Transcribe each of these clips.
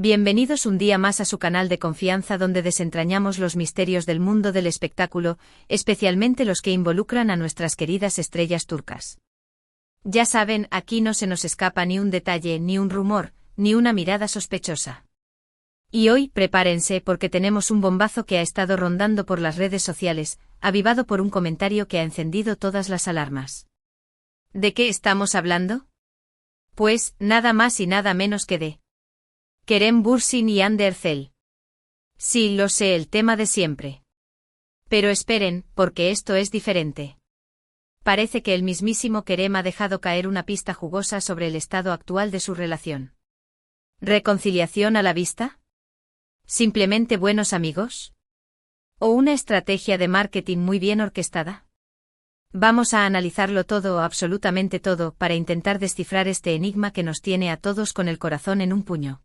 Bienvenidos un día más a su canal de confianza donde desentrañamos los misterios del mundo del espectáculo, especialmente los que involucran a nuestras queridas estrellas turcas. Ya saben, aquí no se nos escapa ni un detalle, ni un rumor, ni una mirada sospechosa. Y hoy, prepárense porque tenemos un bombazo que ha estado rondando por las redes sociales, avivado por un comentario que ha encendido todas las alarmas. ¿De qué estamos hablando? Pues, nada más y nada menos que de Kerem Bürsin y Hande Erçel. Sí, lo sé, el tema de siempre. Pero esperen, porque esto es diferente. Parece que el mismísimo Kerem ha dejado caer una pista jugosa sobre el estado actual de su relación. ¿Reconciliación a la vista? ¿Simplemente buenos amigos? ¿O una estrategia de marketing muy bien orquestada? Vamos a analizarlo todo o absolutamente todo para intentar descifrar este enigma que nos tiene a todos con el corazón en un puño.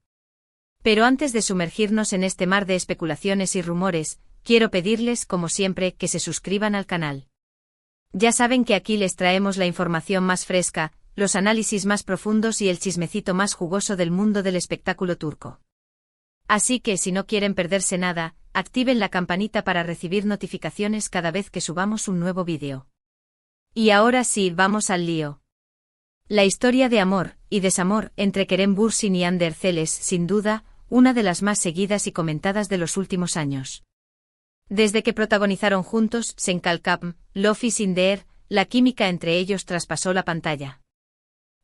Pero antes de sumergirnos en este mar de especulaciones y rumores, quiero pedirles, como siempre, que se suscriban al canal. Ya saben que aquí les traemos la información más fresca, los análisis más profundos y el chismecito más jugoso del mundo del espectáculo turco. Así que si no quieren perderse nada, activen la campanita para recibir notificaciones cada vez que subamos un nuevo vídeo. Y ahora sí, vamos al lío. La historia de amor y desamor entre Kerem Bürsin y Hande Erçel es, sin duda, una de las más seguidas y comentadas de los últimos años. Desde que protagonizaron juntos Sen Kalkam, Love is in the Air, la química entre ellos traspasó la pantalla.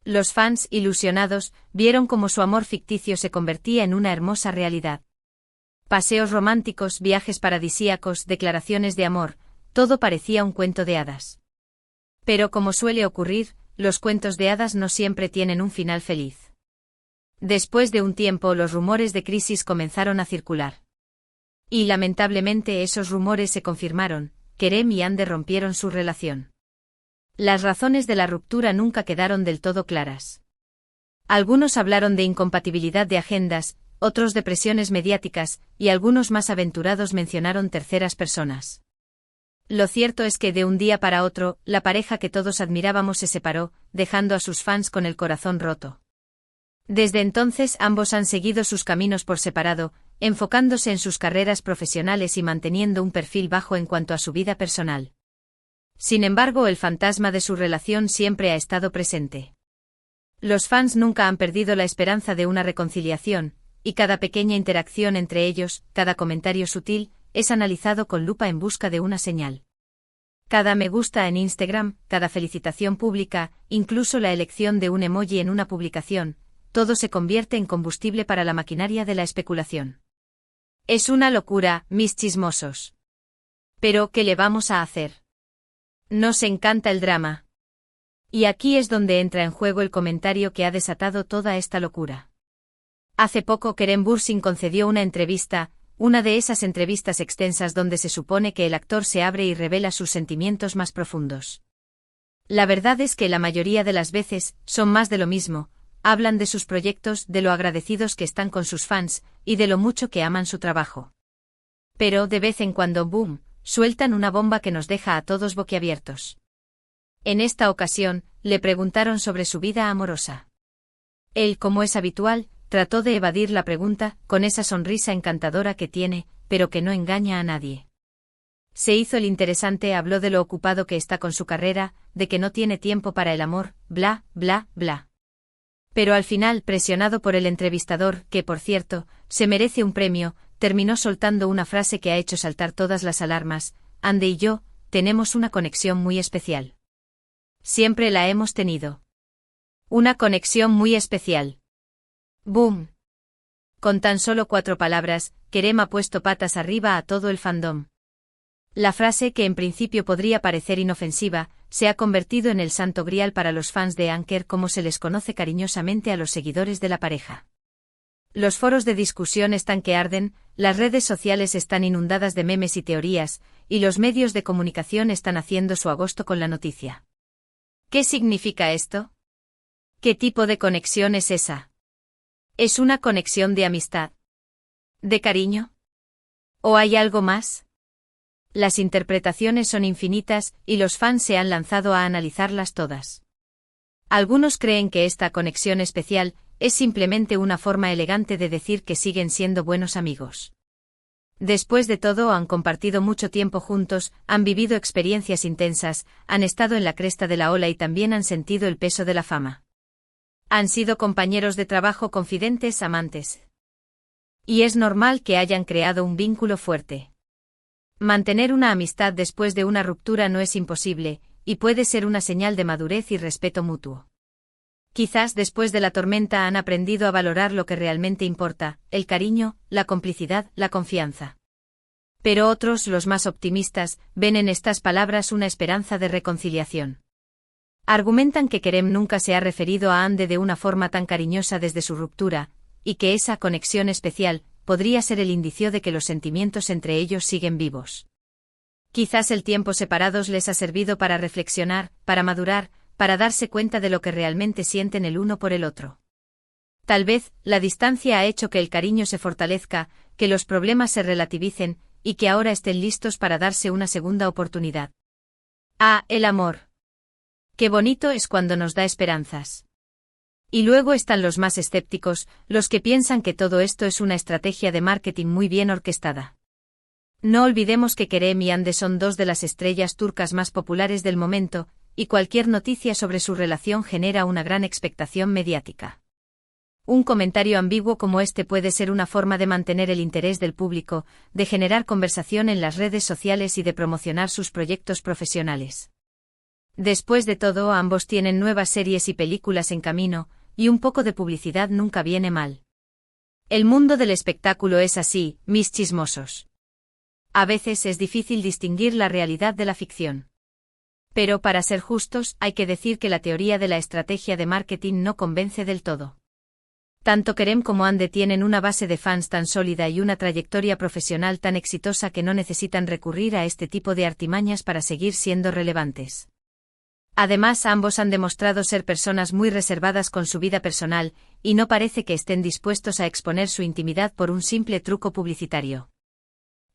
Los fans, ilusionados, vieron cómo su amor ficticio se convertía en una hermosa realidad. Paseos románticos, viajes paradisíacos, declaraciones de amor, todo parecía un cuento de hadas. Pero como suele ocurrir, los cuentos de hadas no siempre tienen un final feliz. Después de un tiempo los rumores de crisis comenzaron a circular. Y lamentablemente esos rumores se confirmaron, Kerem y Hande rompieron su relación. Las razones de la ruptura nunca quedaron del todo claras. Algunos hablaron de incompatibilidad de agendas, otros de presiones mediáticas, y algunos más aventurados mencionaron terceras personas. Lo cierto es que de un día para otro, la pareja que todos admirábamos se separó, dejando a sus fans con el corazón roto. Desde entonces ambos han seguido sus caminos por separado, enfocándose en sus carreras profesionales y manteniendo un perfil bajo en cuanto a su vida personal. Sin embargo, el fantasma de su relación siempre ha estado presente. Los fans nunca han perdido la esperanza de una reconciliación, y cada pequeña interacción entre ellos, cada comentario sutil, es analizado con lupa en busca de una señal. Cada me gusta en Instagram, cada felicitación pública, incluso la elección de un emoji en una publicación, todo se convierte en combustible para la maquinaria de la especulación. Es una locura, mis chismosos. Pero, ¿qué le vamos a hacer? Nos encanta el drama. Y aquí es donde entra en juego el comentario que ha desatado toda esta locura. Hace poco Kerem Bürsin concedió una entrevista, una de esas entrevistas extensas donde se supone que el actor se abre y revela sus sentimientos más profundos. La verdad es que la mayoría de las veces son más de lo mismo, hablan de sus proyectos, de lo agradecidos que están con sus fans, y de lo mucho que aman su trabajo. Pero de vez en cuando, boom, sueltan una bomba que nos deja a todos boquiabiertos. En esta ocasión, le preguntaron sobre su vida amorosa. Él, como es habitual, trató de evadir la pregunta, con esa sonrisa encantadora que tiene, pero que no engaña a nadie. Se hizo el interesante, habló de lo ocupado que está con su carrera, de que no tiene tiempo para el amor, bla, bla, bla. Pero al final, presionado por el entrevistador, que por cierto, se merece un premio, terminó soltando una frase que ha hecho saltar todas las alarmas: Hande y yo, tenemos una conexión muy especial. Siempre la hemos tenido. Una conexión muy especial. ¡Boom! Con tan solo 4 palabras, Kerem ha puesto patas arriba a todo el fandom. La frase, que en principio podría parecer inofensiva, se ha convertido en el santo grial para los fans de Anker, como se les conoce cariñosamente a los seguidores de la pareja. Los foros de discusión están que arden, las redes sociales están inundadas de memes y teorías, y los medios de comunicación están haciendo su agosto con la noticia. ¿Qué significa esto? ¿Qué tipo de conexión es esa? ¿Es una conexión de amistad? ¿De cariño? ¿O hay algo más? Las interpretaciones son infinitas, y los fans se han lanzado a analizarlas todas. Algunos creen que esta conexión especial es simplemente una forma elegante de decir que siguen siendo buenos amigos. Después de todo, han compartido mucho tiempo juntos, han vivido experiencias intensas, han estado en la cresta de la ola y también han sentido el peso de la fama. Han sido compañeros de trabajo, confidentes, amantes. Y es normal que hayan creado un vínculo fuerte. Mantener una amistad después de una ruptura no es imposible, y puede ser una señal de madurez y respeto mutuo. Quizás después de la tormenta han aprendido a valorar lo que realmente importa, el cariño, la complicidad, la confianza. Pero otros, los más optimistas, ven en estas palabras una esperanza de reconciliación. Argumentan que Kerem nunca se ha referido a Hande de una forma tan cariñosa desde su ruptura, y que esa conexión especial podría ser el indicio de que los sentimientos entre ellos siguen vivos. Quizás el tiempo separados les ha servido para reflexionar, para madurar, para darse cuenta de lo que realmente sienten el uno por el otro. Tal vez, la distancia ha hecho que el cariño se fortalezca, que los problemas se relativicen, y que ahora estén listos para darse una segunda oportunidad. Ah, el amor. Qué bonito es cuando nos da esperanzas. Y luego están los más escépticos, los que piensan que todo esto es una estrategia de marketing muy bien orquestada. No olvidemos que Kerem y Hande son dos de las estrellas turcas más populares del momento, y cualquier noticia sobre su relación genera una gran expectación mediática. Un comentario ambiguo como este puede ser una forma de mantener el interés del público, de generar conversación en las redes sociales y de promocionar sus proyectos profesionales. Después de todo, ambos tienen nuevas series y películas en camino, y un poco de publicidad nunca viene mal. El mundo del espectáculo es así, mis chismosos. A veces es difícil distinguir la realidad de la ficción. Pero para ser justos, hay que decir que la teoría de la estrategia de marketing no convence del todo. Tanto Kerem como Hande tienen una base de fans tan sólida y una trayectoria profesional tan exitosa que no necesitan recurrir a este tipo de artimañas para seguir siendo relevantes. Además, ambos han demostrado ser personas muy reservadas con su vida personal, y no parece que estén dispuestos a exponer su intimidad por un simple truco publicitario.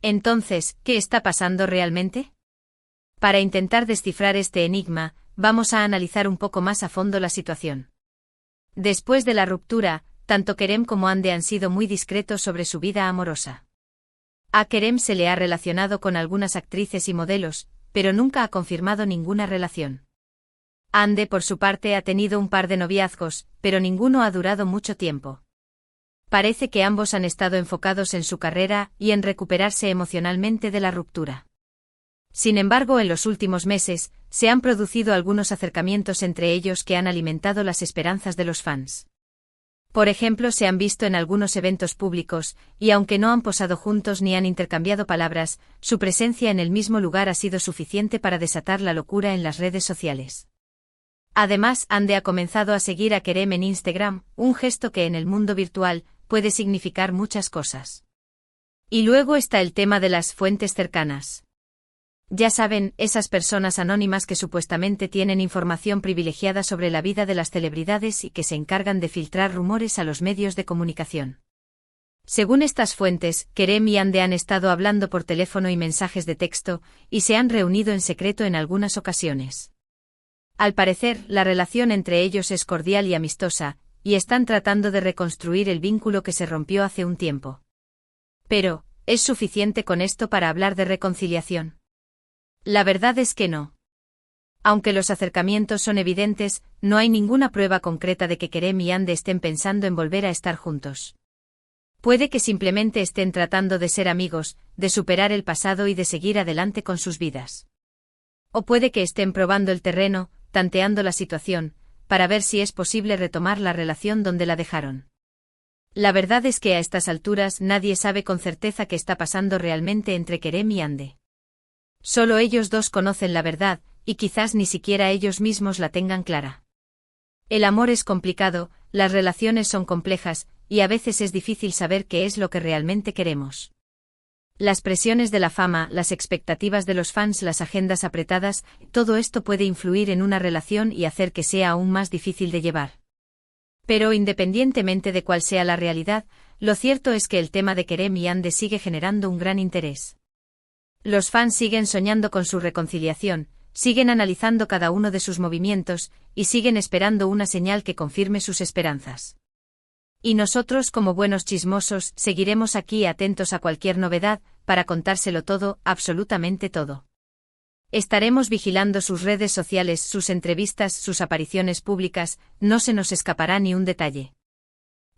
Entonces, ¿qué está pasando realmente? Para intentar descifrar este enigma, vamos a analizar un poco más a fondo la situación. Después de la ruptura, tanto Kerem como Hande han sido muy discretos sobre su vida amorosa. A Kerem se le ha relacionado con algunas actrices y modelos, pero nunca ha confirmado ninguna relación. Hande, por su parte, ha tenido un par de noviazgos, pero ninguno ha durado mucho tiempo. Parece que ambos han estado enfocados en su carrera y en recuperarse emocionalmente de la ruptura. Sin embargo, en los últimos meses, se han producido algunos acercamientos entre ellos que han alimentado las esperanzas de los fans. Por ejemplo, se han visto en algunos eventos públicos, y aunque no han posado juntos ni han intercambiado palabras, su presencia en el mismo lugar ha sido suficiente para desatar la locura en las redes sociales. Además, Hande ha comenzado a seguir a Kerem en Instagram, un gesto que en el mundo virtual puede significar muchas cosas. Y luego está el tema de las fuentes cercanas. Ya saben, esas personas anónimas que supuestamente tienen información privilegiada sobre la vida de las celebridades y que se encargan de filtrar rumores a los medios de comunicación. Según estas fuentes, Kerem y Hande han estado hablando por teléfono y mensajes de texto, y se han reunido en secreto en algunas ocasiones. Al parecer, la relación entre ellos es cordial y amistosa, y están tratando de reconstruir el vínculo que se rompió hace un tiempo. Pero, ¿es suficiente con esto para hablar de reconciliación? La verdad es que no. Aunque los acercamientos son evidentes, no hay ninguna prueba concreta de que Kerem y Hande estén pensando en volver a estar juntos. Puede que simplemente estén tratando de ser amigos, de superar el pasado y de seguir adelante con sus vidas. O puede que estén probando el terreno, tanteando la situación, para ver si es posible retomar la relación donde la dejaron. La verdad es que a estas alturas nadie sabe con certeza qué está pasando realmente entre Kerem y Hande. Solo ellos dos conocen la verdad, y quizás ni siquiera ellos mismos la tengan clara. El amor es complicado, las relaciones son complejas, y a veces es difícil saber qué es lo que realmente queremos. Las presiones de la fama, las expectativas de los fans, las agendas apretadas, todo esto puede influir en una relación y hacer que sea aún más difícil de llevar. Pero independientemente de cuál sea la realidad, lo cierto es que el tema de Kerem y Hande sigue generando un gran interés. Los fans siguen soñando con su reconciliación, siguen analizando cada uno de sus movimientos, y siguen esperando una señal que confirme sus esperanzas. Y nosotros, como buenos chismosos, seguiremos aquí atentos a cualquier novedad, para contárselo todo, absolutamente todo. Estaremos vigilando sus redes sociales, sus entrevistas, sus apariciones públicas, no se nos escapará ni un detalle.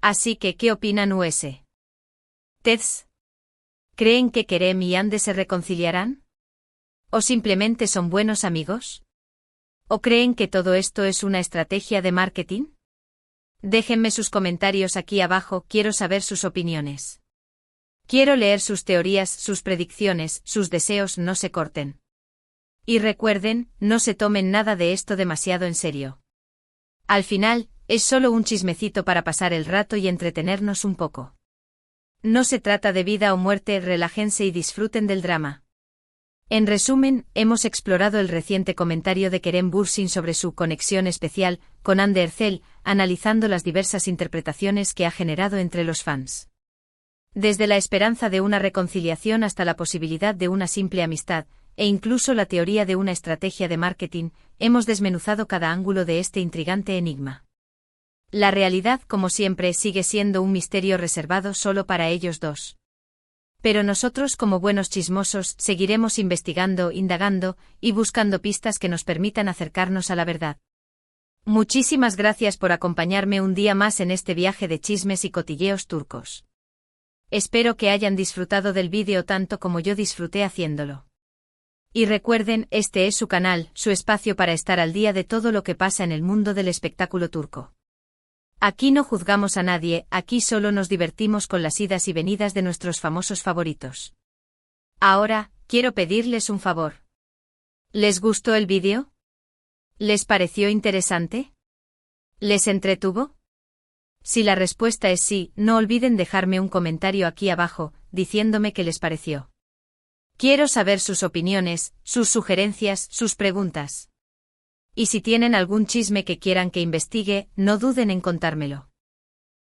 Así que, ¿qué opinan US? ¿Teds? ¿Creen que Kerem y Ande se reconciliarán? ¿O simplemente son buenos amigos? ¿O creen que todo esto es una estrategia de marketing? Déjenme sus comentarios aquí abajo, quiero saber sus opiniones. Quiero leer sus teorías, sus predicciones, sus deseos, no se corten. Y recuerden, no se tomen nada de esto demasiado en serio. Al final, es solo un chismecito para pasar el rato y entretenernos un poco. No se trata de vida o muerte, relájense y disfruten del drama. En resumen, hemos explorado el reciente comentario de Kerem Bürsin sobre su conexión especial con Hande Erçel, analizando las diversas interpretaciones que ha generado entre los fans. Desde la esperanza de una reconciliación hasta la posibilidad de una simple amistad, e incluso la teoría de una estrategia de marketing, hemos desmenuzado cada ángulo de este intrigante enigma. La realidad, como siempre, sigue siendo un misterio reservado solo para ellos dos. Pero nosotros, como buenos chismosos, seguiremos investigando, indagando, y buscando pistas que nos permitan acercarnos a la verdad. Muchísimas gracias por acompañarme un día más en este viaje de chismes y cotilleos turcos. Espero que hayan disfrutado del vídeo tanto como yo disfruté haciéndolo. Y recuerden, este es su canal, su espacio para estar al día de todo lo que pasa en el mundo del espectáculo turco. Aquí no juzgamos a nadie, aquí solo nos divertimos con las idas y venidas de nuestros famosos favoritos. Ahora, quiero pedirles un favor. ¿Les gustó el vídeo? ¿Les pareció interesante? ¿Les entretuvo? Si la respuesta es sí, no olviden dejarme un comentario aquí abajo, diciéndome qué les pareció. Quiero saber sus opiniones, sus sugerencias, sus preguntas. Y si tienen algún chisme que quieran que investigue, no duden en contármelo.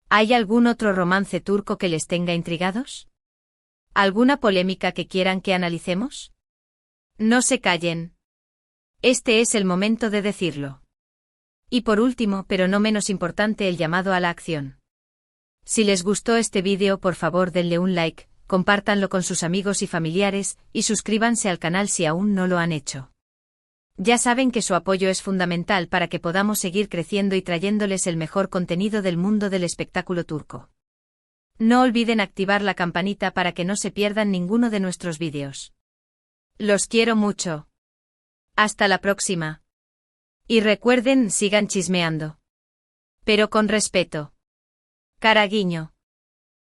¿Hay algún otro romance turco que les tenga intrigados? ¿Alguna polémica que quieran que analicemos? No se callen. Este es el momento de decirlo. Y por último, pero no menos importante, el llamado a la acción. Si les gustó este vídeo, por favor denle un like, compártanlo con sus amigos y familiares, y suscríbanse al canal si aún no lo han hecho. Ya saben que su apoyo es fundamental para que podamos seguir creciendo y trayéndoles el mejor contenido del mundo del espectáculo turco. No olviden activar la campanita para que no se pierdan ninguno de nuestros vídeos. Los quiero mucho. Hasta la próxima. Y recuerden, sigan chismeando. Pero con respeto. Caraguiño.